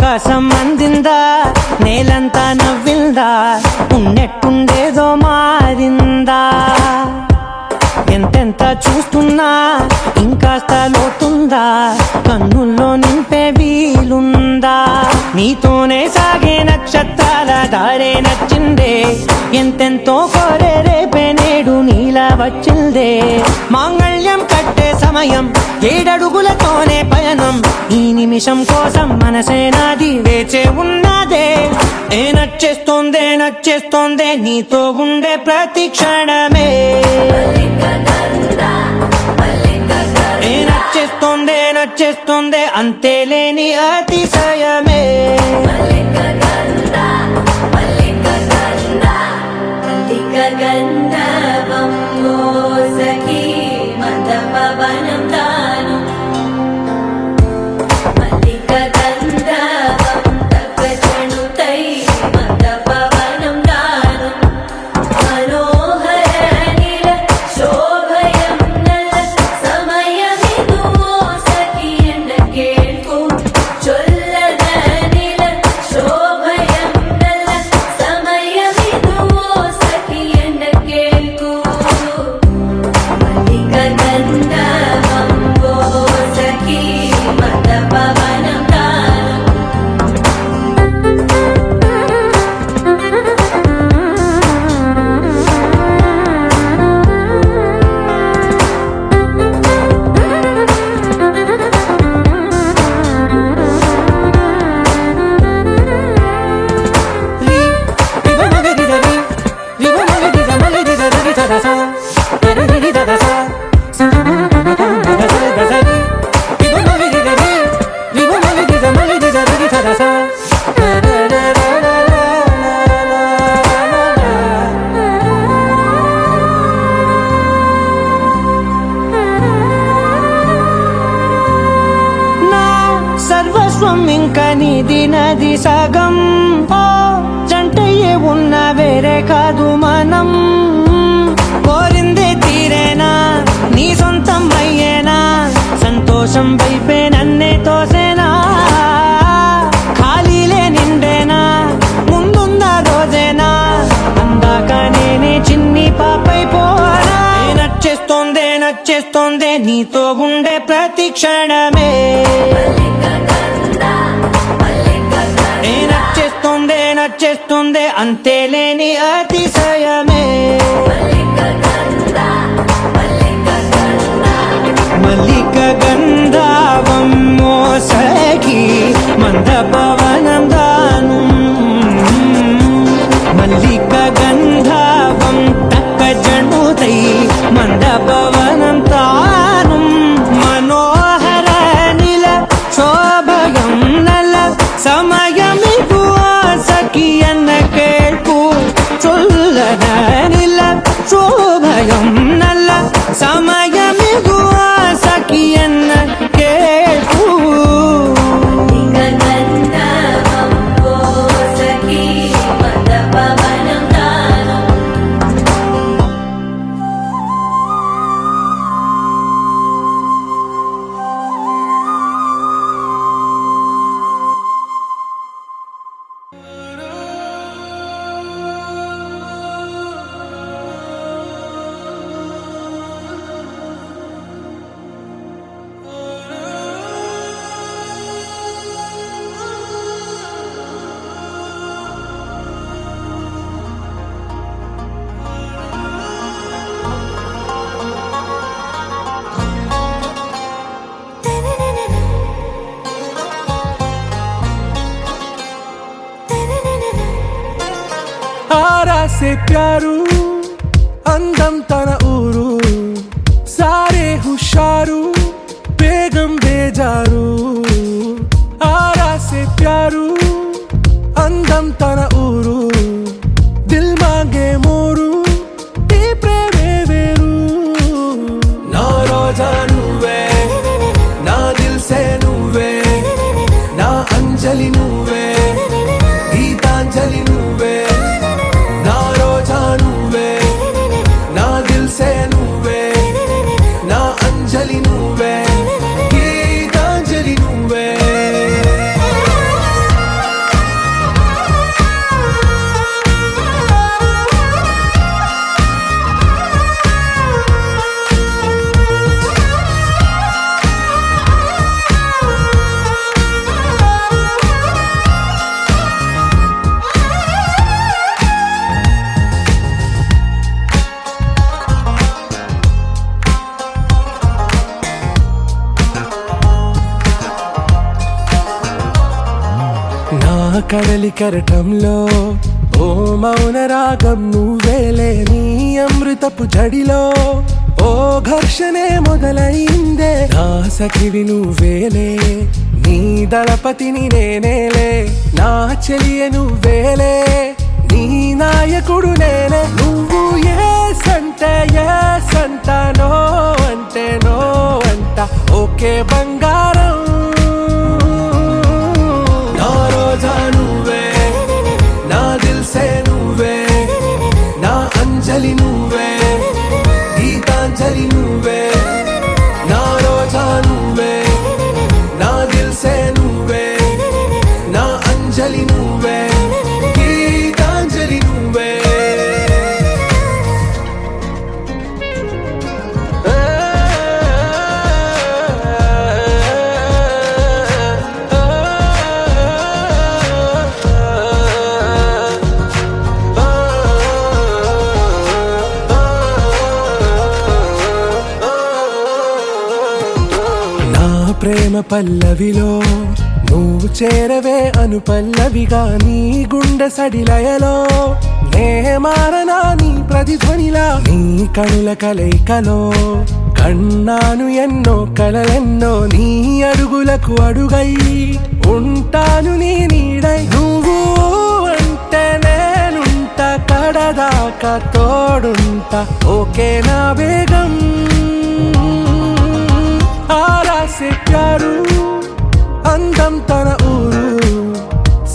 ఆకాశం అందిందా, నేలంతా నవ్విందా, ఉన్నట్టుండేదో మారిందా. ఎంతెంత చూస్తున్నా ఇంకాస్త లోతుందా, కన్నుల్లో నింపే వీలుందా. నీతోనే సాగే నక్షత్రాల దారే నచ్చిందే, ఎంతెంతో కోరే రేపే నేడు నీలా వచ్చిందే. మాంగళ్యం కట్టే సమయం, 7 అడుగులతోనే పయనం, ఈ నిమిషం కోసం మనసే నాది వేచే ఉన్నదే. నచ్చేస్తోందే నచ్చేస్తోందే నీతో ఉండే ప్రతి క్షణమే. నచ్చేస్తోందే నచ్చేస్తోందే అంతేలేని అతిశయమే. సర్వస్వం ఇంక నీది నది సగం, ఓ జంటయ్యే ఉన్న వేరే కాదు మనం. కోరిందే తీరేనా, నీ సొంతం అయ్యేనా, సంతోషం వైపే నన్నే తోసేనా. ఖాళీలే నిండేనా, ముందున్న రోజేనా, అందాక నేనే చిన్ని పాపై పోనా. నచ్చేస్తోందే నచ్చేస్తోందే నీతో ఉండే ప్రతి క్షణమే. నచ్చేస్తోందే నచ్చేస్తోందే అంతేలేని అతిశయమే. మల్లిక గంధావం మోసకి మంద పవనం దాను, మల్లిక గంధావం తక్క జణుతై మంద పవనం తాను. మనోహర నిల శోభయం నల సమయమిగు ఆసకి ఎన్న కేൾపు చొల్లన నిల శోభయం నల్ల సమయమిగు ఆసకి ఎన్న కేൾపు. से प्यारू అందం తన ఊరు, సారే హుషారు బేగం బేజారు. ఆరా సే ప్యారు అందం తన ఊరు, దిల్ మాంగే మోరు ఈ ప్రేమే వేరు. నా రోజా నువ్వే, నా దిల్ సే నువ్వే, నా అంజలి నువ్వే, గీతాంజలి నువ్వే. నా రోజా నువ్వే, నా దిల్ కడలి కెరటంలో ఓ మౌన రాగం నువ్వేలే, నీ అమృతపు జడిలో ఓ ఘర్షణే మొదలైందే. నా సఖివి నువ్వేలే, నీ దళపతిని నేనేలే, నా చెలియ నువ్వేలే, నీ నాయకుడు నేనే. నువ్వు ఏ సంట నో అంటే నో అంట, ఓకే బంగారం. నా రోజా నువ్వే, నా దిల్సే నువ్వే, నా అంజలి నువ్వే, గీతాంజలి నువ్వే. నా రోజా నువ్వే, నా దిల్సే నువ్వే, నా అంజలి నువ్వే, గీతాంజలి నువ్వే. ప్రేమ పల్లవిలో నువ్వు చేరవే అను పల్లవిగా, నీ గుండె సడిలయలో నే మారనా నీ ప్రతిధ్వనిలా. నీ కనుల కలయికలో కన్నాను ఎన్నో కలలెన్నో, నీ అడుగులకు అడుగై ఉంటాను నీ నీడై. నువ్వు అంటే నేనుంట కడదాకా తోడుంటా, ఓకే నా బేగం. आरा से प्यारू అందం తన ఊరు,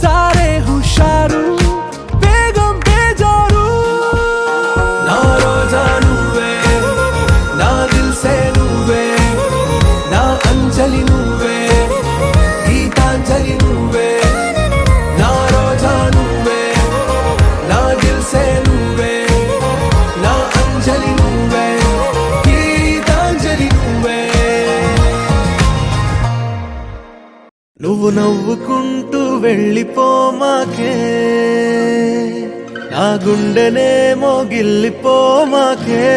సారే హుషారు బేగం బేజారు. నా రోజా నువ్వే, నా దిల్సే నువ్వే, నా అంజలి నువ్వే, గీతాంజలి నువ్వే. నా రోజా నువ్వే, నా దిల్సే నువ్వే, నా అంజలి నువ్వే, గీతాంజలి నువ్వే. నువ్వు నవ్వుకుంటూ వెళ్ళిపోమాకే, నా గుండెనేమో గిల్లిపోమాకే.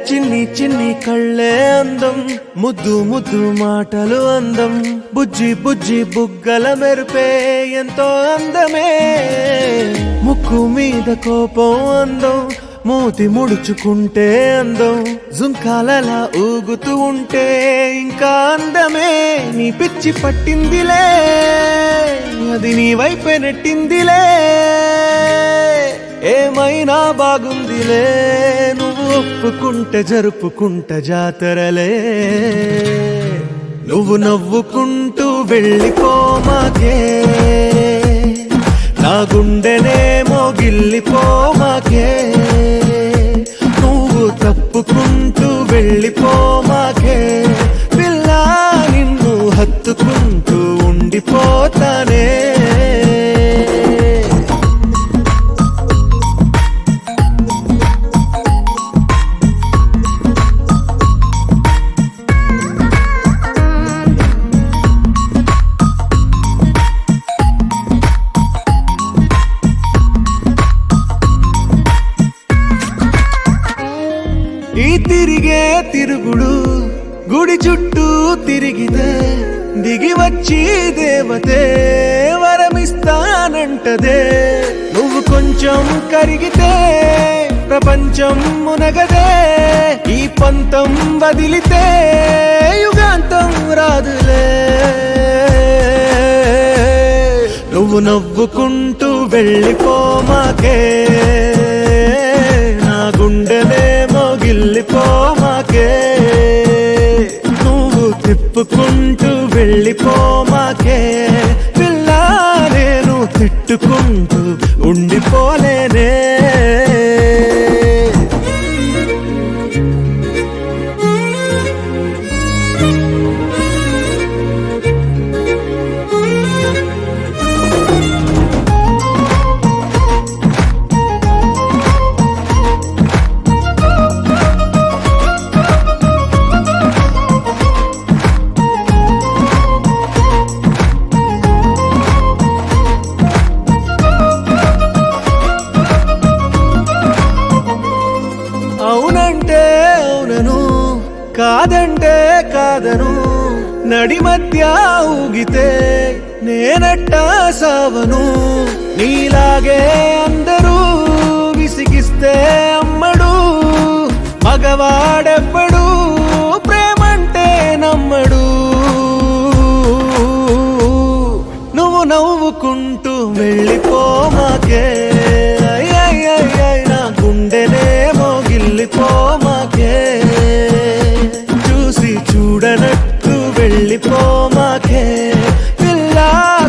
చిన్ని చిన్ని కళ్ళే అందం, ముద్దు ముద్దు మాటలు అందం, బుజ్జి బుజ్జి బుగ్గల మెరుపే ఎంతో అందమే. ముక్కు మీద కోపం అందం, మూతి ముడుచుకుంటే అందం, జుంకాలలా ఊగుతూ ఉంటే ఇంకా అందమే. నీ పిచ్చి పట్టిందిలే, అది నీ వైపే నెట్టిందిలే, ఏమైనా బాగుందిలే. నువ్వు ఒప్పుకుంటే జరుపుకుంట జాతరలే. నువ్వు నవ్వుకుంటూ వెళ్ళిపోమాకే, నా గుండెనేమో గిల్లిపోమాకే. నువ్వు తప్పుకుంటూ వెళ్ళిపోమాకే, పిల్ల నిన్ను హత్తుకుంటూ ఉండిపోతానే. ఈ తిరిగే తిరుగుడు గుడి చుట్టూ తిరిగితే, దిగి వచ్చి దేవతే వరమిస్తానంటదే. నువ్వు కొంచెం కరిగితే ప్రపంచం మునగదే, ఈ పంతం వదిలితే యుగాంతం రాదులే. నువ్వు నవ్వుకుంటూ వెళ్ళిపోమాకే, నా గుండెనేమో గిల్లిపోమాకే. నువ్వు తిప్పుకుంటూ వెళ్ళిపోమాకే, పిల్ల నేను తిట్టుకుంటూ ఉండిపోలేనే. కాదంటే కాదను, నడి మధ్య ఊగితే నేనట్టా సావను నీలాగే అందరూ విసిగిస్తే అమ్మడు మగవాడెవ్వడు ప్రేమంటే నమ్మడు నువ్వు నవ్వుకుంటూ వెళ్ళిపోమాకే నా గుండెనేమో గిల్లిపోమాకే చూసి చూడనట్టు వెళ్ళిపోమాకే పిల్ల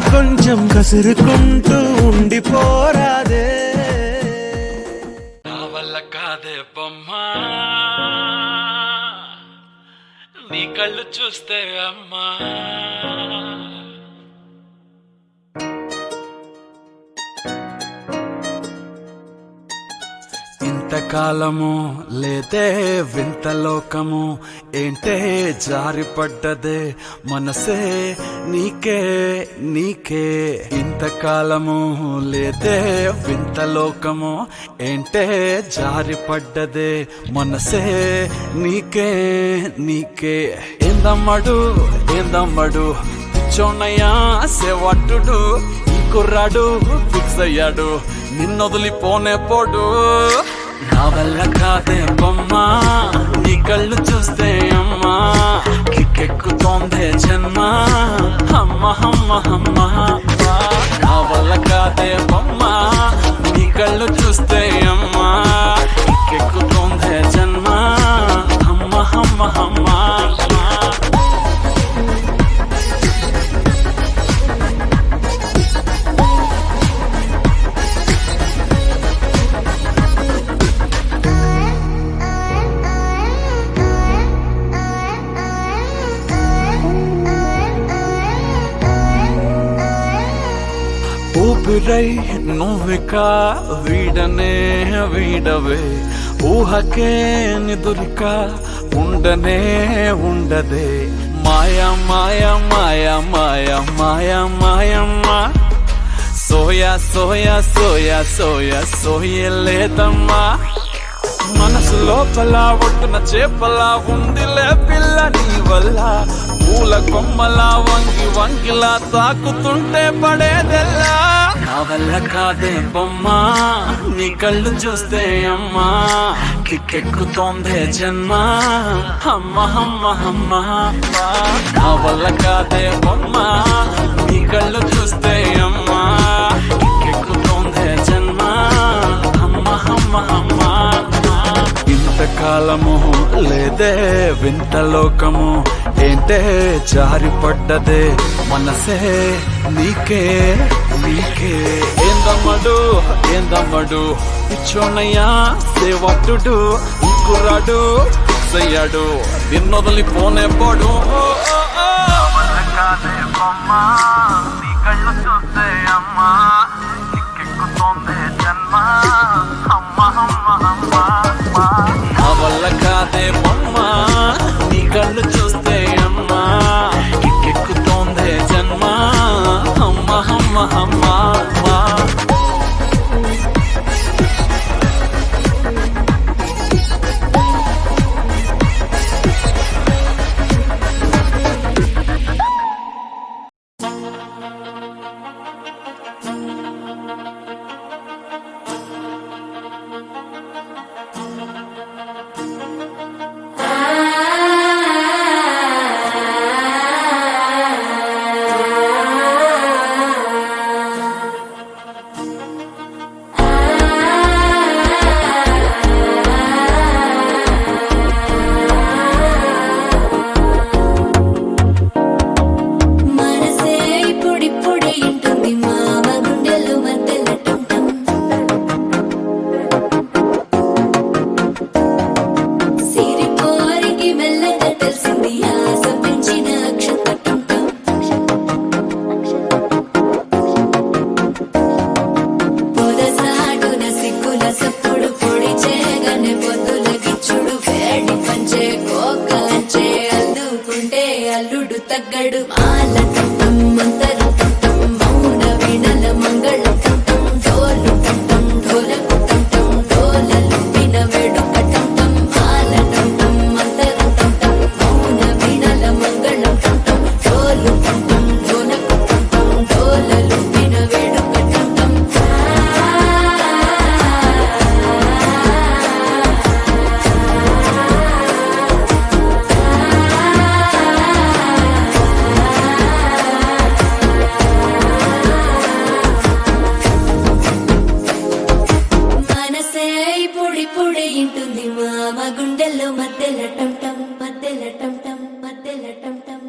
కొంచెం కసురుకుంటూ ఉండిపోరాదే నా వల్ల కాదే బొమ్మా నీ కళ్ళు చూస్తే అమ్మా ఇంతకాలము లేదే వింత లోకము ఏంటే జారిపడ్డదే మనసే నీకే నీకే ఇంతకాలము లేదే వింత లోకము ఏంటే జారిపడ్డదే మనసే నీకే నీకే ఏందమ్మడు ఏందమ్మడు పిచ్చోన్నయ్యా సేవట్టుడు ఈ కుర్రాడు ఫిక్స్ అయ్యాడు నిన్నొదిలిపోనే పోడు నా వల్ల కాదే బొమ్మా నీ కళ్ళు చూస్తే అమ్మా కిక్కెక్కుతోందే జన్మ అమ్మ అమ్మ అమ్మ నా వల్ల కాదే బొమ్మా నీ కళ్ళు చూస్తే అమ్మా కిక్కెక్కుతోందే జన్మ అమ్మ అమ్మ అమ్మ ఊపిరై నువ్విక వీడనే వీడవే ఊహకే నిదురిక ఉండనే ఉండదే మాయా మాయా మాయా మాయా మాయా మాయమ్మ సోయా సోయా సోయా సోయా సోయలేదమ్మా మనసు లోపల ఒట్టున చేపలా ఉందిలే పిల్ల నీ వల్ల పూల కొమ్మలా వంగి వంగిలా తాకుతుంటే పడేదెల్లా నా వల్ల కాదే బొమ్మా నీ కళ్ళు చూస్తే అమ్మా కిక్కెక్కుతోందే జన్మ అమ్మ అమ్మ అమ్మ నా వల్ల కాదే బొమ్మా నీ కళ్ళు చూస్తే అమ్మా కిక్కెక్కుతోందే జన్మ అమ్మ అమ్మ అమ్మ ఇంతకాలము లేదే వింత లోకము ఏంటే జారిపడ్డదే మనసే నీకే నీకే ఏందమ్మడు ఏందమ్మడు పిచ్చోన్నయ్యా సేవట్టుడు కుర్రాడు అయ్యాడు నిన్నొదిలిపోనే పోడు నీ కళ్ళు చూస్తే అమ్మా కిక్కెక్కుతోందే జన్మ అమ్మ అమ్మ అమ్మ నా వల్ల కాదే బొమ్మ నీ కళ్ళు చూస్తే అమ్మా కిక్కెక్కుతోందే జన్మ అమ్మ అమ్మ అమ్మ అల్లుడు తగ్గడు మాల కంఠం మంతర కంఠం మౌన వీణల మంగళ కంఠం డోలు కంఠం ఢోలకు కంఠం డోలలు విన వేడుక కంఠం మాల కంఠం మంతర కంఠం మౌన వీణల మంగళ కంఠం డోలు కంఠం ఢోలకు కంఠం అప్పుడే ఇంటుంది మామ గుండెల్లో మధ్యల టంటం మధ్యల టంటం మధ్యల టంటం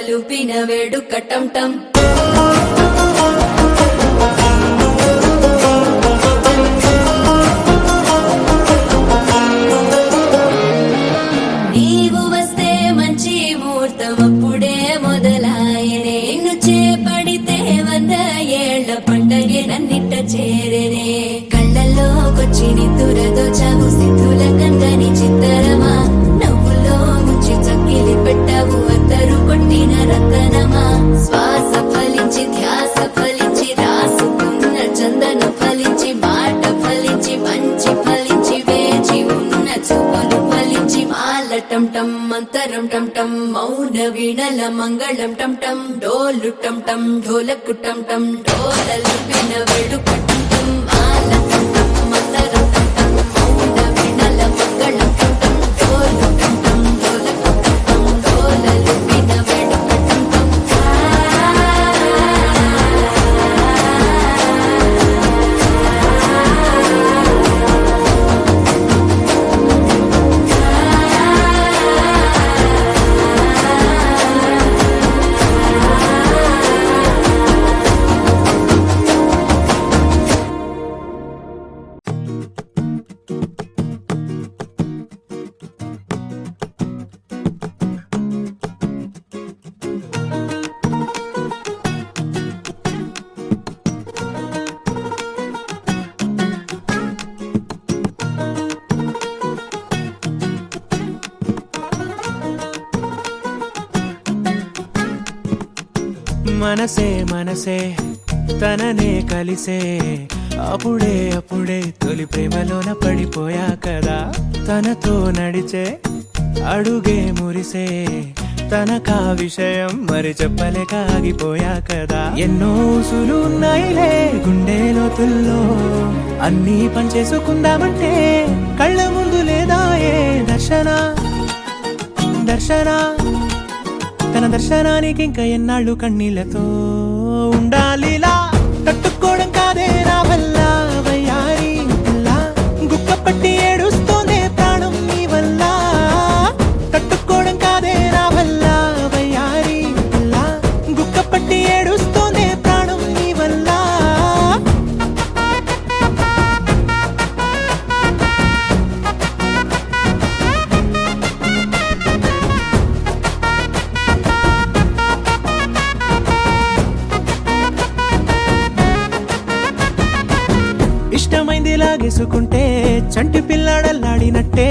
లుపిన వేడుక టంటం నీవు వస్తే మంచి ముహూర్తం అప్పుడే మొదలాయనే నిన్ను చేపడితే 100 ఏళ్ల పండగే నన్నిట్ట చేరేనే కళ్ళల్లోకొచ్చి నిద్దురదోచావు సిద్ధుల కందని చిత్తరమా నవ్వులో ముంచి చక్కిలి పెట్టావు అద్దరు కొట్టిన రతనమా శ్వాస ఫలించి ధ్యాస ఫలించి రాసుకున్న చందన ఫలించి మాట ఫలించి మంచి ఫలించి వేచి ఉన్న చూపులు ఫలించి మాల టంటం మంతరం టంటం మౌన వీణల మంగళం టంటం డోలు టంటం ఢోలకు టంటం డోలలు విన వేడుక టంటం మాల టంటం మంతరం టంటం మౌన వీణల మంగళం టంటం డోలు టంటం ఢోలకు టంటం డోలలు విన వేడుక టంటం మనసే మనసే తననే కలిసే అప్పుడే అప్పుడే తొలి ప్రేమలోన పడిపోయా కదా తనతో నడిచే అడుగే మురిసే తనకా విషయం మరి చెప్పలేక ఆగిపోయా కదా ఎన్నో ఊసులు ఉన్నాయిలే గుండె లోతుల్లో అన్నీ పనిచేసుకుందామంటే కళ్ళ ముందు లేదా ఏ దర్శన తన దర్శనానికి ఇంకా ఎన్నాళ్ళు కన్నీళ్లతో ఉండాలిలా తట్టుకోవడం కాదే నా వల్ల వయ్యారి పిల్ల గుక్క పట్టి ఏడుస్తోందే ప్రాణం నీ వల్ల తట్టుకోవడం కాదే నా వల్ల వయ్యారి పిల్ల గుక్క పట్టి ఏడుస్తోందే ప్రాణం నీ వల్ల ఇష్టమైంది లాగేసుకుంటే చంటి పిల్లాడల్లాడినట్టే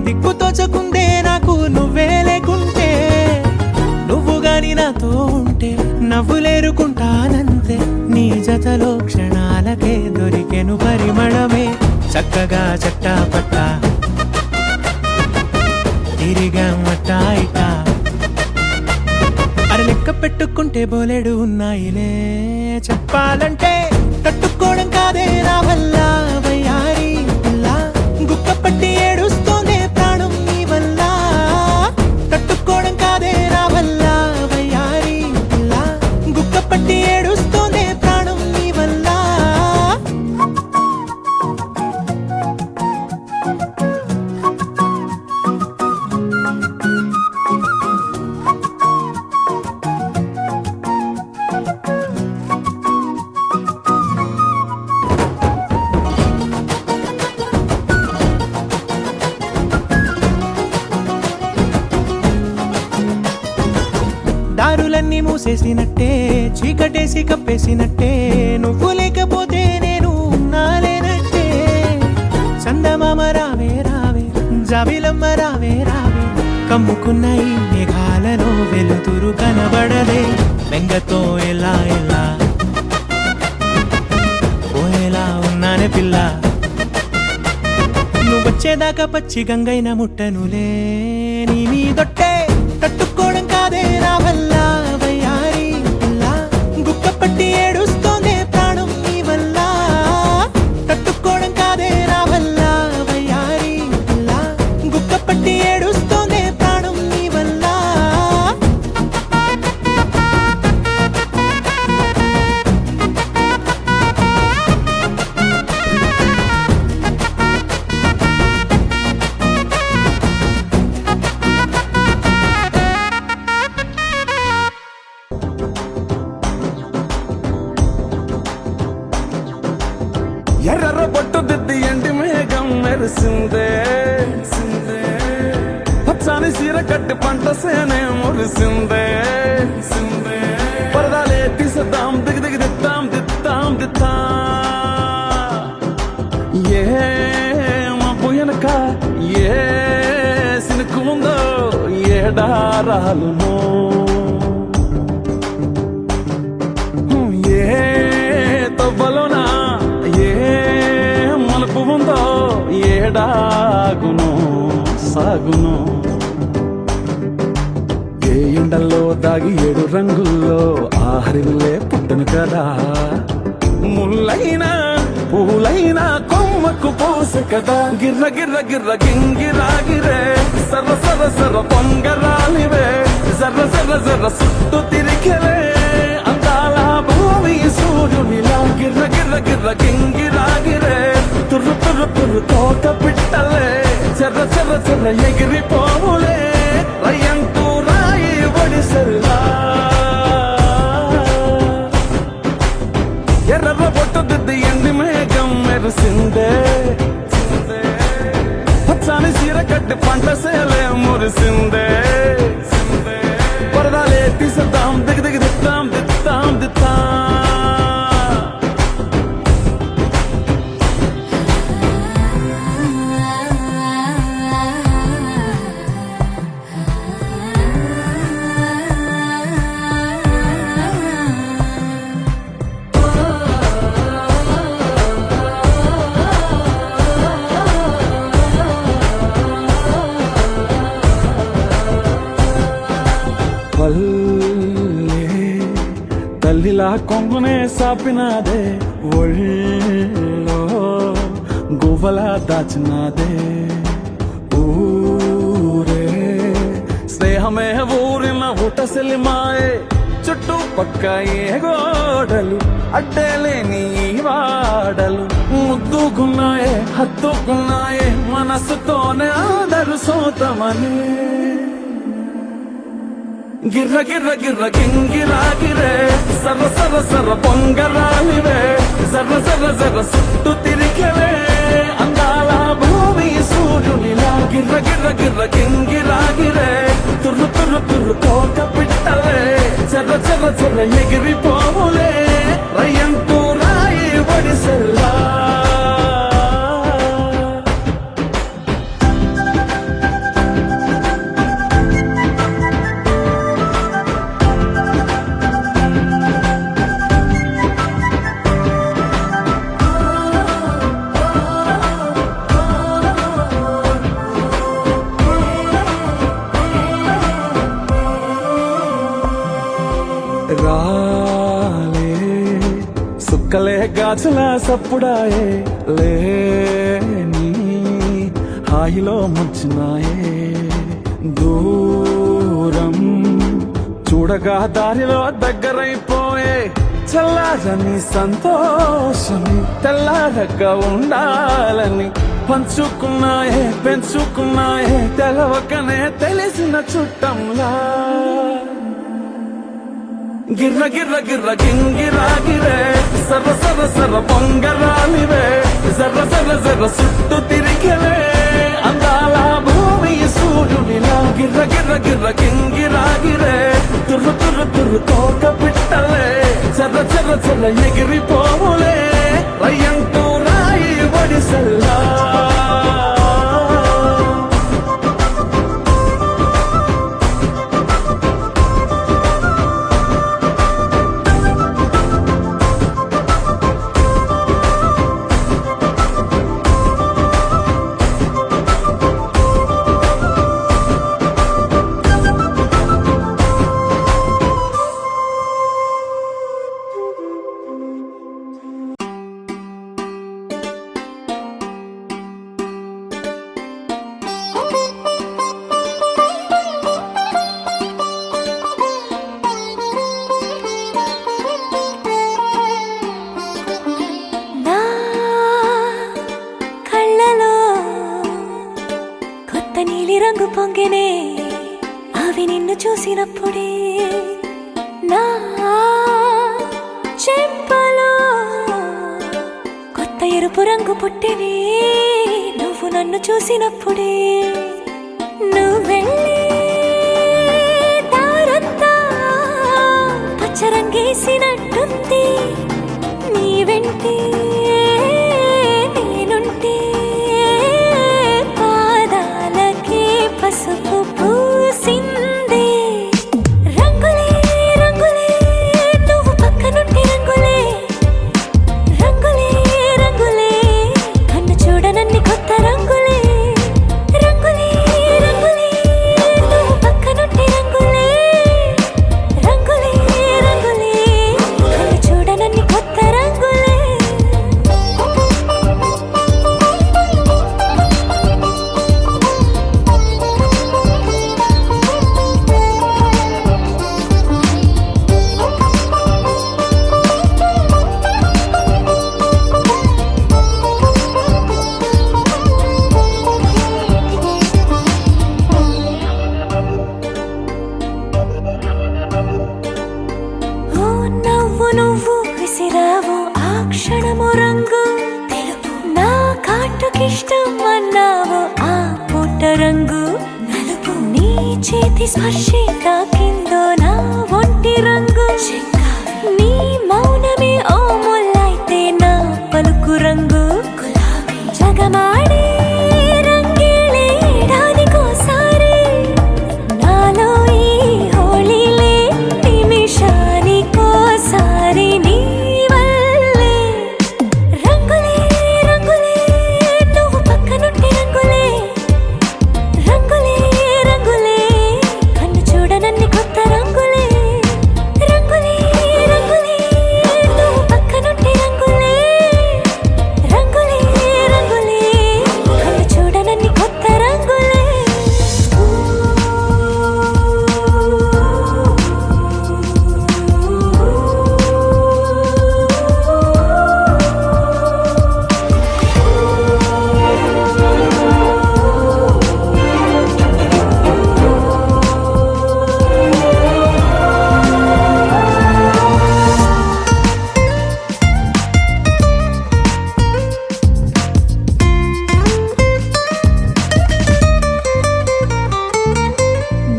దిక్కు తోచకుందే నాకు నువ్వే లేకుంటే నువ్వు గాని నాతో ఉంటే నవ్వులేరుకుంటానంతే నీ జతలో క్షణాలకే దొరికెను పరిమళమే చక్కగా చట్టా పట్టా తిరిగా మట్టా ఇటా అరే లెక్క పెట్టుకుంటే బోలెడు ఉన్నాయిలే చెప్పాలంటే తట్టుకోవడం కాదే నా వల్ల వయ్యారి పిల్ల గుక్క పట్టి ఏడుస్తోందే ప్రాణం నీ వల్ల తట్టుకోవడం కాదే నా వల్ల వయ్యారి పిల్ల గుక్క పట్టి ఏడుస్తోందే ప్రాణం నీ వల్ల దారులన్నీ మూసేసినట్టే చీకటేసి కప్పేసినట్టే నువ్వు లేకపోతే నేను ఉన్నాలేనట్టే చందమామ రావే రావే జాబిలమ్మ రావే రావే కమ్ముకున్న ఈ మేఘాలలో వెలుతురు కనబడదే బెంగతో ఎలా ఎలా పోయేలా ఉన్నానే పిల్ల నువ్వు వచ్చేదాకా పచ్చి గంగైన ముట్టనులే నీ మీదొట్టే తట్టుకోవడం కాదే నా వల్ల వయ్యారి పిల్ల గుక్క పట్టి ఏడుస్తోందే ప్రాణం నీ వల్ల తట్టుకోవడం కాదే నా వల్ల వయ్యారి పిల్ల గుక్క పట్టి ఏడుస్తోందే ప్రాణం నీ వల్ల ఎర్ర బొట్టు దిద్ది ఎండి మేఘం మెరిసిందే పచ్చాని సీర కట్టి పంట సేనే మురిసిందే పరదాలే తీసేద్దాం దిగి దిగి దిద్దాం దిత్తా ఏ మబ్బు వెనక ఏ సినుకు ఉందో ఏడారాలునో ఏ తవ్వలోనా ఏ మలుపు ఉందో ఏడాగును సాగును ఏ ఎండల్లో దాగి 7 రంగుల్లో ఆహరివులే పుట్టను కదా ముల్లైనా పూలైనా కొమ్మకు పోసె కదా గిర్ర గిర్ర గిర్ర గింగిరాగిరే సర్ర సర్ర సర్ర పొంగరాలివే జర్ర జర్ర జర్ర సుట్టు తిరిగలే అందాల భూమి సూర్యునిలా గిర్ర గిర్ర గిర్ర గింగిరాగిరే తుర్రు తుర్రు తుర్రు తోట పిట్టలే చెర్ర చెర్ర చెర్ర ఎగిరిపోవులే రయ్యంటూ రాయి ఒడిసెల్లా ఎర్ర బొట్టు దిద్ది ఎండి మేఘం మెరిసిందే పచ్చాని సీర కట్టి పంట సేలే మురిసిందే పరదాలే తీసేద్దాం దిగి దిగి దిద్దాం దిత్తా పల్లె తల్లిలా కొంగునే సాపినాదే ఒళ్ళో గువ్వలా దాచినాదే ఊరే స్నేహమే ఊరిన ఊటసెలి మాయే చుట్టూ పక్క ఏ గోడలు అడ్డలేని వాడలు ముద్దుకున్నాయే హత్తుకున్నాయే మనసుతోనే ఆదరు సోతమనే గిర్ర గిర్ర గిర్ర గింగిరాగిరే సర్ర సర్ర సర్ర పొంగరాలివే జర్ర జర్ర జర్ర సుట్టు తిరిగలే అందాల భూమి సూర్యునిలా గిర్ర గిర్ర గిర్ర గింగిరాగిరే తుర్రు తుర్రు తుర్రు తోట పిట్టలే చెర్ర చెర్ర చెర్ర ఎగిరిపోవులే రయ్యంటూ రాయి ఒడిసెల్లా రాలే సుక్కలే గాజుల సప్పుడాయే లేని హాయిలో ముంచినాయే దూరం చూడగా దారిలో దగ్గరైపోయే చల్లారని సంతోషమి తెల్లారక ఉండాలని పంచుకున్నాయే పెంచుకున్నాయే తెలవకనే తెలిసిన చుట్టంలా గిర్ర గిర్ర గిర్ర గింగిరాగిరే సర్ర సర్ర సర్ర పొంగరాలివే జర్ర జర్ర జర్ర సుట్టు తిరిగలే అందాల భూమి సూర్యునిలా గిర్ర గిర్ర గిర్ర గింగిరాగిరే తుర్రు తుర్రు తుర్రు తోట పిట్టలే చెర్ర చెర్ర చెర్ర ఎగిరిపోవులే రయ్యంటూ రాయి ఒడిసెల్లా ఎప్పుడు పొంగినే అవి నిన్ను చూసినప్పుడే నా చెంపలో కొత్త ఎరుపు రంగు పుట్టినే నువ్వు నన్ను చూసినప్పుడే నువ్వెళ్ళి దారంతా పచ్చరంగేసినట్టుంది నీ వెంటే నేనుంటే పాదాలకే పసుపు పూసిందే రంగులే రంగులే నువ్వు పక్కనుంటే రంగులే రంగులే రంగులే కన్ను చూడనన్ని కొత్త రంగులే రంగులే రంగులే నువ్వు పక్కనుంటే రంగులే రంగులే రంగులే కన్ను చూడనన్ని కొత్త రంగులే ఓ నవ్వు నువ్వు విసిరావు ఆ క్షణము రంగు తెలుపు నా కాటుకిష్టం అన్నావు ఆ పుట్ట రంగు నలుపు నీ చేతి స్పర్శే తాకిందో నా ఒంటి రంగు నీ మౌనమే ఓ ముల్లైతే నా పలుకు రంగు గులాబీ జగమాడే రంగేలే ఏడాదికోసారి నాలో ఈ హోళీలే నిమిషానికోసారి నీ వల్లే రంగులే రంగులే నువ్వు పక్కనుంటే రంగులే రంగులే రంగులే కన్ను చూడనన్ని కొత్త రంగులే రంగులే రంగులే నువ్వు పక్కనుంటే రంగులే రంగులే రంగులే కన్ను చూడనన్ని కొత్త రంగులే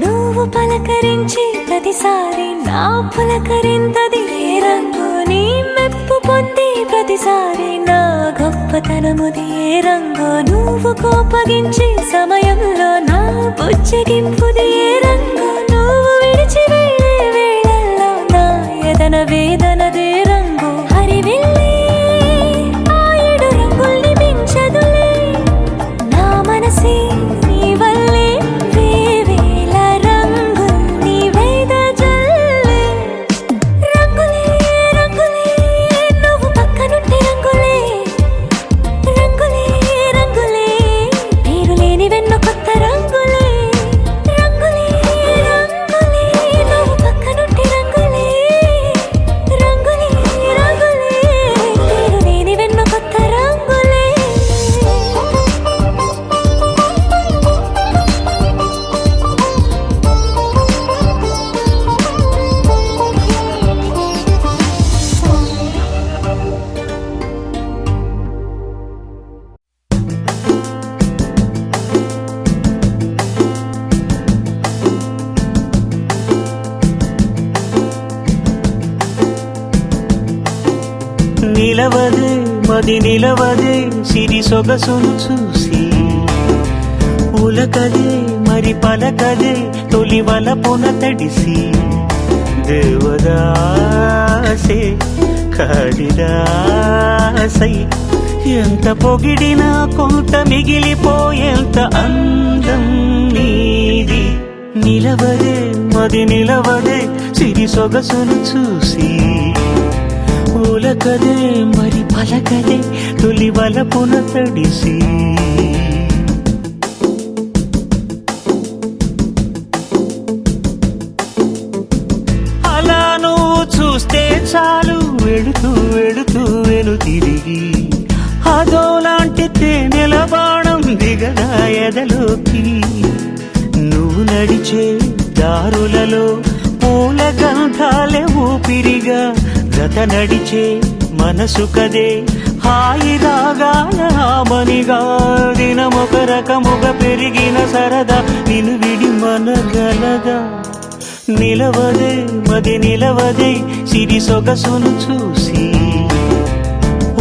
నువ్వు పలకరించి ప్రతిసారి నా పులకరింతది ఏ రంగు నీ మెప్పు పొంది ప్రతిసారి నా గొప్పతనముది ఏ రంగు నువ్వు కోపగించి సమయంలో నా బుజ్జగింపుది ఏ రంగు నువ్వు విడిచి వెళ్ళే వేళల్లో నా ఎదన వేదనదే రంగు హరివిల్లే ఆ ఏడు రంగుల్ని మించదులే నా మనసే నీ వల్లే వేవేల రంగుల్ని వెదజల్లే రంగులే రంగులే నువ్వు పక్కనుంటే రంగులే రంగులే రంగులే పేరు లేని వెన్నో కొత్త రంగులే రంగులే రంగులే నువ్వు పక్కనుంటే రంగులే రంగులే రంగులే పేరు లేని వెన్నో కొత్త రంగులే నిలవదే మది నిలవదే సిరి సొగసును చూసి ఉలకదే మరి పలకదే తొలి వలపున తడిసి దేవదాసే కాళిదాసై ఎంత పొగిడినా కొంత మిగిలిపోయేంత అందం నీది నిలవదే మది నిలవదే సిరి సొగసును చూసి ఉలకదే మరి పలకదే తొలి వలపున తడిసి అలా నువ్వు చూస్తే చాలు వెళుతూ వెళుతూ వెను తిరిగి అదోలాంటి తేనెల బాణం దిగదా ఎదలోకి నడిచే దారులలో పూల గంధాలే ఊపిరిగా జత నడిచే మనసు కదే హాయి రాగాల ఆమనిగా దినమొక రకముగా పెరిగిన సరదా నిన్ను విడి మనగలదా నిలవదే మది నిలవదే సిరి సొగసును చూసి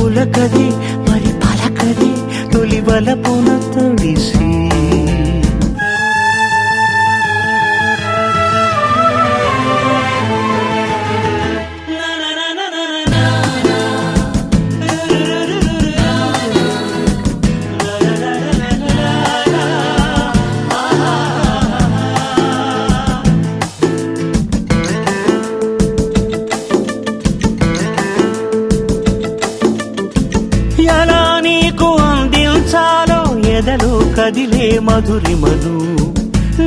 ఉలకదే మరి పలకదే తొలి వలపున తడిసి ఎలా నీకు అందించాలో ఎదలో కదిలే మధురిమను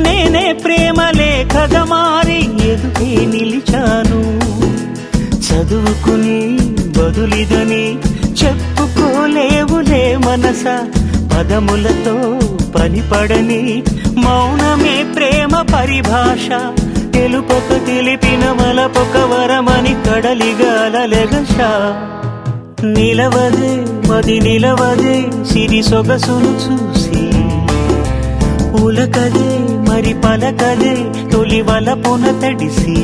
నేనే ప్రేమ లేఖగా మారి ఎదుటే నిలిచాను చదువుకుని బదులిదని చెప్పుకోలేవులే మనస పదములతో పనిపడని మౌనమే ప్రేమ పరిభాష తెలుపొక తెలిపిన మలపొక వరమని కడలిగాలెగష నిలవదే మది నిలవదే సిరి సొగసును చూసి ఉలకదే మరి పలకదే తొలి వలపున తడిసి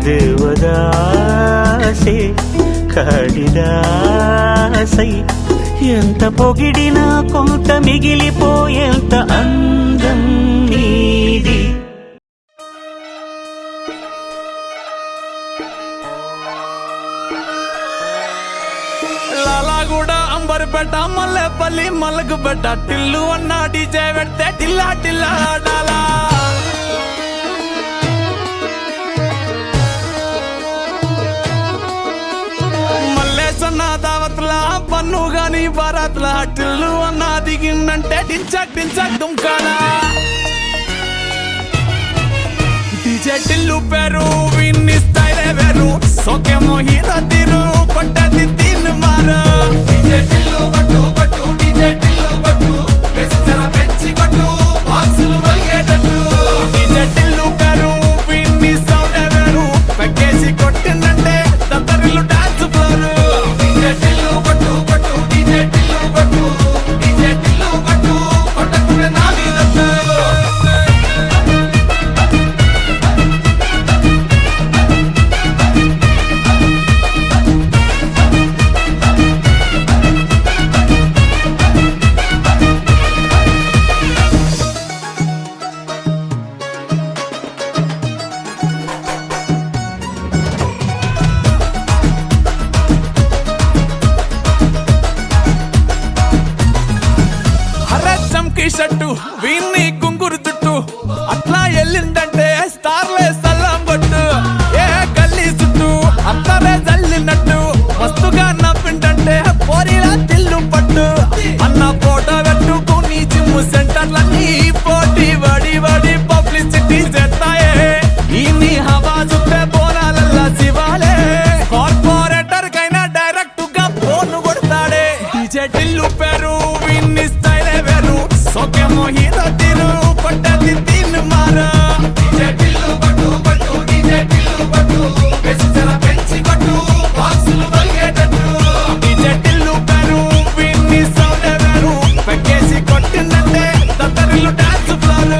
దేవదాసే కాళిదాసై ఎంత పొగిడినా కొంత మిగిలిపోయేంత అందం నీది లాలాగూడ అంబర్పేట మల్లెపల్లి మల్లకుపేట టిల్లు అన్న డీజే పెడితే టిల్లా టిల్లా ఆడాలా మల్లేసన్న దావత్ల పన్ను గాని బారాత్ల టిల్లు అన్న దిగిందంటే టించక్ టించక్ దుంకాలా డీజే టిల్లు పేరు విన్ని స్టైలే వేరు సోకేమో హీరో తీరు కొట్టది తిన్ మారు డీజే టిల్లు పట్టు పట్టు డీజే టిల్లు పట్టు వెచ్చర పెంచి కొట్టు బాక్సులు మలిగేటట్టు డీజే టిల్లు పేరు విన్ని సౌండే వేరు పెగ్గేసి కొట్టిందంటే దత్తరిల్లు డాన్స్ ఫ్లోర్ డీజే టిల్లు పట్టు పట్టు డీజే టిల్లు పట్టు డీజే టిల్లు పట్టు కొట్టకుండా నా మీదట్టు చంకీ షట్టు వీన్ని కుంగురు చుట్టూ అట్లా ఎల్లిందంటే స్టార్లే సల్లం కొట్టు ఏ గల్లీ చుట్టూ అత్తరే జల్లినట్టు మస్తుగా నవ్విందంటే పోరిలా తిల్లు పట్టు అన్న ఫోటో పెట్టుకుని జిమ్ సెంటర్లన్నీ పోటీ వడి వడి పబ్లిసిటీ చేస్తాయే ఈ హవా చుట్టే బోనాలల్లా శివాలే కార్పొరేటర్ కైనా డైరెక్ట్ గా ఫోన్ కొడతాడే డీజే టిల్లు పేరు విన్ని స్టైలే వేరు సోకేమో హీరో తీరు కొట్టది తిన్ మారు డీజే టిల్లు పట్టు పట్టు డీజే టిల్లు పట్టు వెచ్చర పెంచి కొట్టు బాక్సులు మలిగేటట్టు డీజే టిల్లు పేరు విన్ని సౌండే వేరు పెగ్గేసి కొట్టిందంటే దత్తరిల్లు డాన్స్ ఫ్లోర్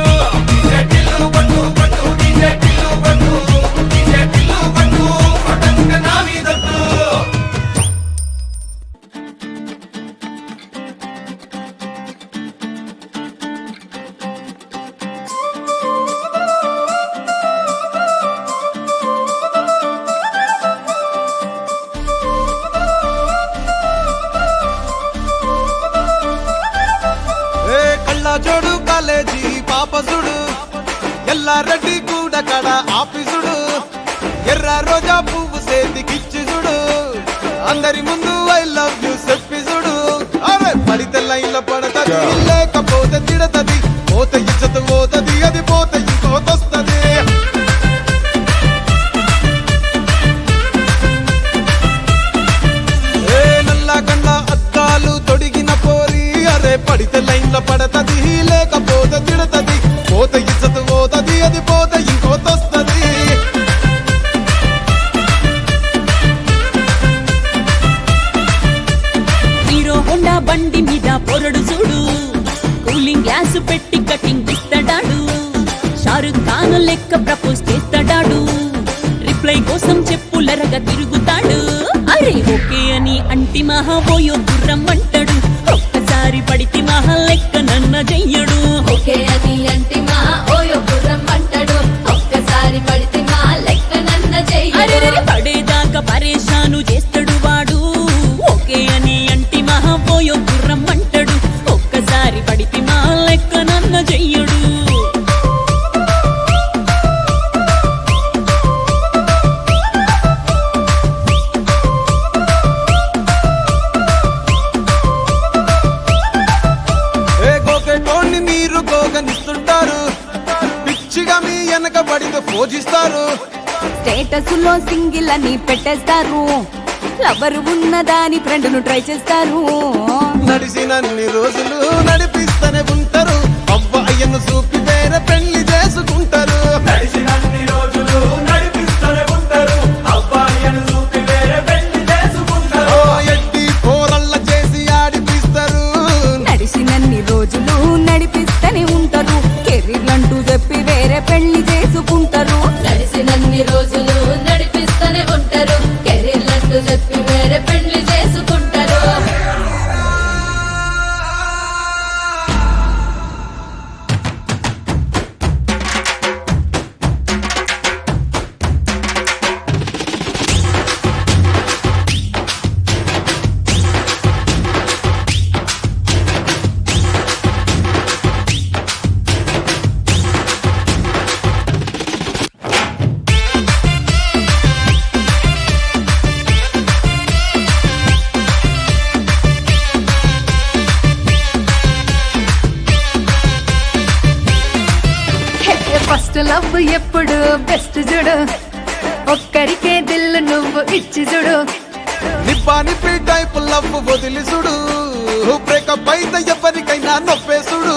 డీజే టిల్లు పట్టు పట్టు డీజే టిల్లు పట్టు డీజే టిల్లు పట్టు కొట్టకుండా నా మీదట్టు జోడు కాలేజీ పాపసుడు ఎల్లారెడ్డి కూడా కడ ఆఫీసుడు ఎర్ర రోజా పువ్వు సేతికిచ్చి చూడు అందరి ముందు ఐ లవ్ యూ చెప్పి చూడు అరే పడితే లైన్ల పడతది లేకపోతే తిడతది పోత ఇచ్చత పోతది అది పోత ఇంకోతొస్తది నల్లా కన్నా అద్దాలు తొడిగిన పోరి అరే పడితే లైన్ల పడతది లేకపోతే తిడతది పోత ఇచ్చత పోత పొరడు చూడు కూలింగ్ గ్లాస్ పెట్టి కటింగ్ ఇస్తాడాడు షారుఖ్ ఖాన్ లెక్క ప్రపోజ్ చేస్తాడాడు రిప్లై కోసం చెప్పులరగా తిరుగుతాడు అరే ఓకే అని అంటి మహా పోయో గుర్రం అంటాడు ఒక్కసారి పడితి మహా లెక్క నన్న చెయ్యడు ఓకే అని అంటి మా ఓయో గుర్రం అంటాడు ఒక్కసారి పడితే మా లెక్క నన్న అరే చెయ్యడు పడేదాకా పరేషాను చేస్తాడు వాడు ఓకే అని అంటి మహా పోయో గుర్రం అంటాడు ఒక్కసారి పడితి మా లెక్క నన్న చెయ్యడు ఏ గోకెటోన్ని మీరు గోగనిస్తుంటారు పిచ్చిగా మీ వెనక పడితే పూజిస్తారు స్టేటస్ లో సింగిల్ అని పెట్టేస్తారు లవర్ ఉన్నదాని ఫ్రెండ్ ను ట్రై చేస్తారు నడిచినన్ని రోజులు నడిపిస్తూనే ఉంటారు అవ్వ అయ్యను చూపి వేరే పెళ్లి చేసుకుంటారు నడిచినన్ని రోజులు నడిపిస్తూనే ఉంటారు అవ్వ అయ్యను చూపి వేరే పెళ్లి చేసుకుంటారు ఎట్టి పోరల్ల చేసి ఆడిపిస్తారు నడిచినన్ని రోజులు నడిపిస్తూనే ఉంటారు కెరీర్లంటూ చెప్పి వేరే పెళ్లి చేసుకుంటారు నడిసినన్ని రోజులు నడిపిస్తూనే ఉంటారు కెరీర్లంటూ చెప్పి వేరే పెళ్లి చేసుకుంటారు ఫస్ట్ లవ్ ఎప్పుడు బెస్ట్ చూడు ఒక్కరికే దిల్లు నువ్వు ఇచ్చి చూడు నిబ్బా నిప్పి టైప్ లవ్ వదిలిసుడు బ్రేకప్ అయితే ఎవరికైనా నొప్పేసుడు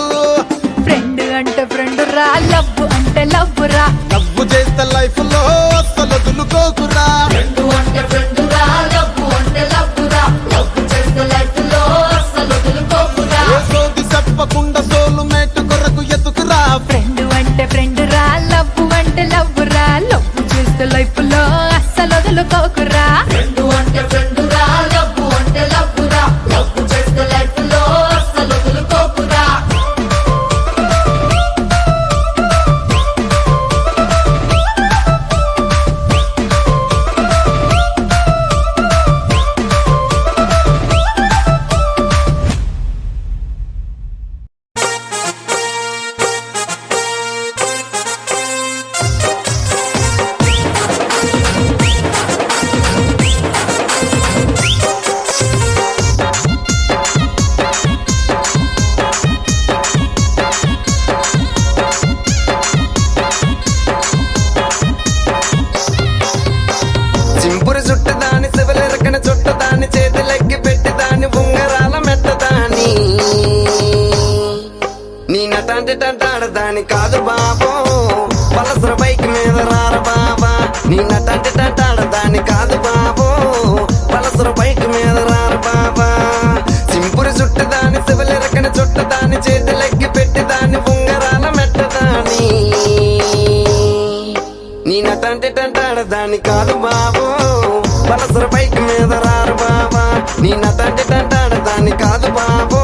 ఫ్రెండ్ అంటే ఫ్రెండ్ రా లవ్ అంటే లవ్ రా లవ్ చేస్తే లైఫ్ లో అస్సలు దులుకోకురా ఫ్రెండ్ అంటే ఫ్రెండ్ రా లవ్ అంటే లవ్ రా లవ్ చేస్తే లైఫ్ లో అస్సలు వదులుకోకురా ఏ సోది చెప్పకుండా సోలు మేటు కొరకు ఎతుకురా ఫ్రెండ్ అంటే ఫ్రెండ్ రా లవ్ అంటే లవ్ రా లవ్ చేస్తే లైఫ్ లో అస్సలు వదులుకోకురా ఫ్రెండ్ అంటే ఫ్రెండ్ రా లవ్ అంటే లవ్ రా లవ్ చేస్తే లైఫ్ లో అస్సలు వదులుకోకురా చింపురు చుట్టు దాని శివలెరకన చుట్టు దాని చేతులెక్కి పెట్టి దాని ఉంగరాల మెట్ట దాని నీ నటంటే టంటాడదాని కాదు బాబో పలసర బైక్ మీద రార బాబా నీ నటంటే టంటాడదాని కాదు బాబో పలసర బైక్ మీద రార బాబా చింపురు చుట్టు దాని శివలెరకన చుట్టు దాని చేతులెక్కి పెట్టి దాని ఉంగరాల మెట్ట దాని నీ నటంటే టంటాడదాని కాదు బాబో పలసర బైక్ మీద రారు బాబా నీ నటంటే టంటాడదాని కాదు బాబో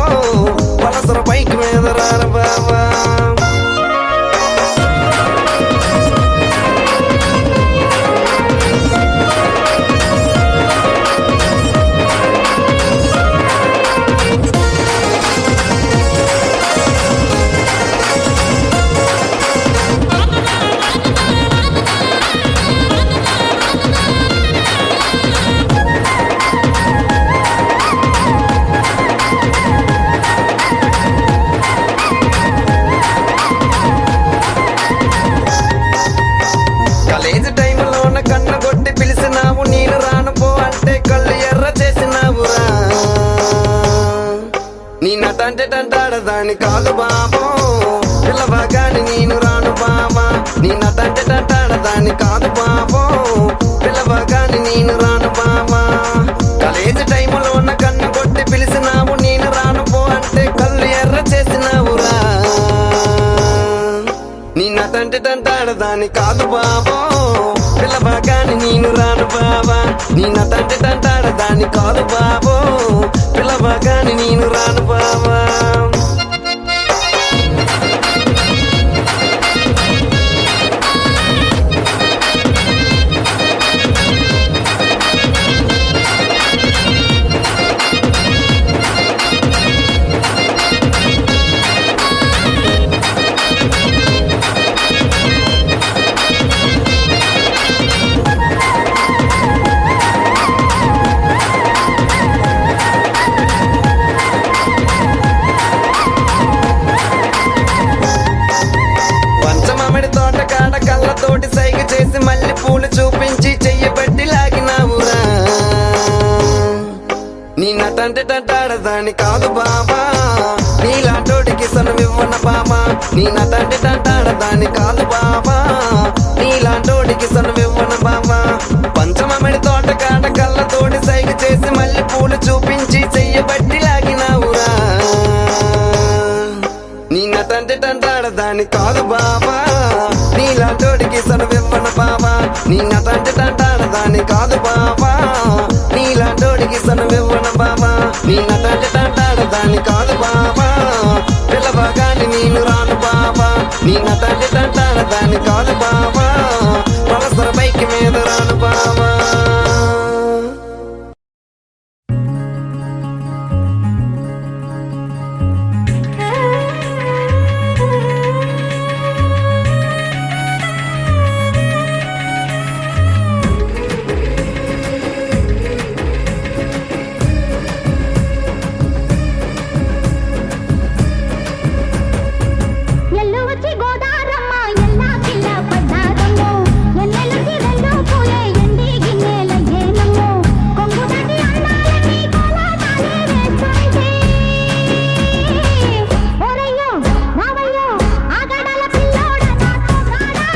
పలసర బైక్ మీద రారు బాబా కాలేజ్ టైంలోన కన్ను కొట్టి పిలిచినావు నేను రాను పో అంటే కళ్ళు ఎర్ర చేసినావురా నీ నటంటే టంటాడదాని కాదు బాబో పిల్లవగాని నేను రాను బాబా నీ నటంటే టంటాడదాని కాదు బాబో పిల్లవగాని నేను రాను బాబా కాలేజ్ టైంలోన కన్ను కొట్టి పిలిచినావు నేను రాను పో అంటే నటంటే తంటాడదాన్ని కాదు బాబో పిల్లవగాని నేను రాను బావా పంచమామిడి తోట కాడ కళ్ళతోటి సైగ చేసి మళ్ళీ పూలు చూపించి చెయ్యబట్టి లాగినావురా నీ నటంటే తంటాడదాన్ని కాదు బాబా నీలాంటోడికి సనువివ్వన బాబా నీ నటంటే తంటాడదాన్ని కాదు బాబా నీలాంటోడికి సనువివ్వన బాబా పంచమామిడి తోట కాడ కళ్ళతోటి సైగ చేసి మళ్ళీ పూలు చూపించి చెయ్యబట్టి లాగినావురా నీ నటంటే తంటాడదాన్ని కాదు బాబా నీలాంటోడికి సనువివ్వన బాబా నీ నటంటే తంటాడదాన్ని కాదు బాబా నీలాంటోడికి సనువివ్వన బాబా నీ నటంటే తంటాడదాన్ని కాదు బాబా పిల్లవగాని నేను రాను బాబా నీ నటంటే తంటాడదాన్ని కాదు బాబా పలసర బైక్ మీద రాను బాబా ఎల్లు వచ్చి గోదారమ్మ ఎల్లా కిల్ల పడ్డారమ్మో ఎన్నెలకి రెండు పూలే ఎండి గిన్నెలయ్యేనమ్మో కొంగు దాటి అన్నాలకి కోలాటాలే వేస్తుంటే ఓరయ్యో రావయ్యో ఆగడాల పిల్లోడా నాతో కాడా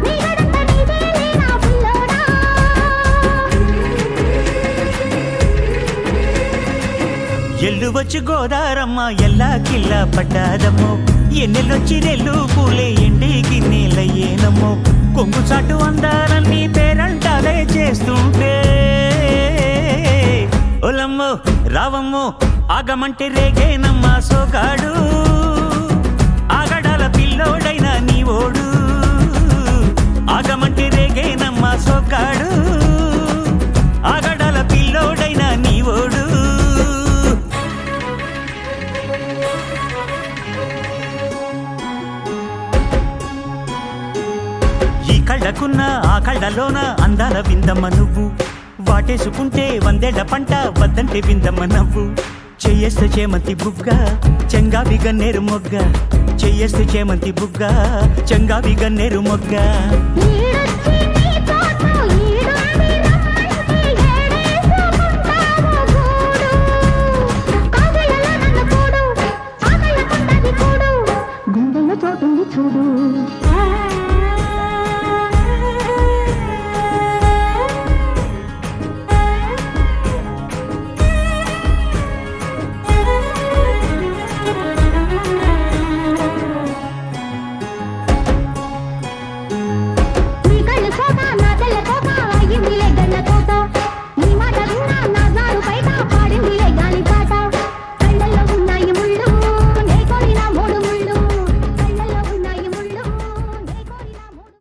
నీ గడంత నీదేలే నా పిల్లోడా ఎల్లు వచ్చి గోదారమ్మ ఎల్లా కిల్లా పడ్డాదమ్మో ఎన్నెల్లొచ్చి రెల్లు పూలే ఎండి గిన్నెలయ్యేనమ్మో కొంగు చాటు అందాలన్నీ పేరంటాలే చేస్తుంటే ఒలమ్మో రావమ్మో ఆగమంటే రేగేనమ్మ సోగాడు ఆగడాల పిల్లోడైనా నీ ఓడు ఆగమంటే రేగేనమ్మ సోగాడు ఆగడాల పిల్లోడైనా నీ ఓడు ఈ కళ్ళకున్న ఆ కళ్ళలోన అందాల విందమ్మ నువ్వు వాటేసుకుంటే వందేళ్ల పంట వద్దంటే విందమ్మ నవ్వు చెయ్యేస్తే చేమంతి బుగ్గ చెంగావి గన్నేరు మొగ్గ చెయ్యేస్తే చేమంతి బుగ్గ చెంగావి గన్నేరు మొగ్గ ఈడొచ్చి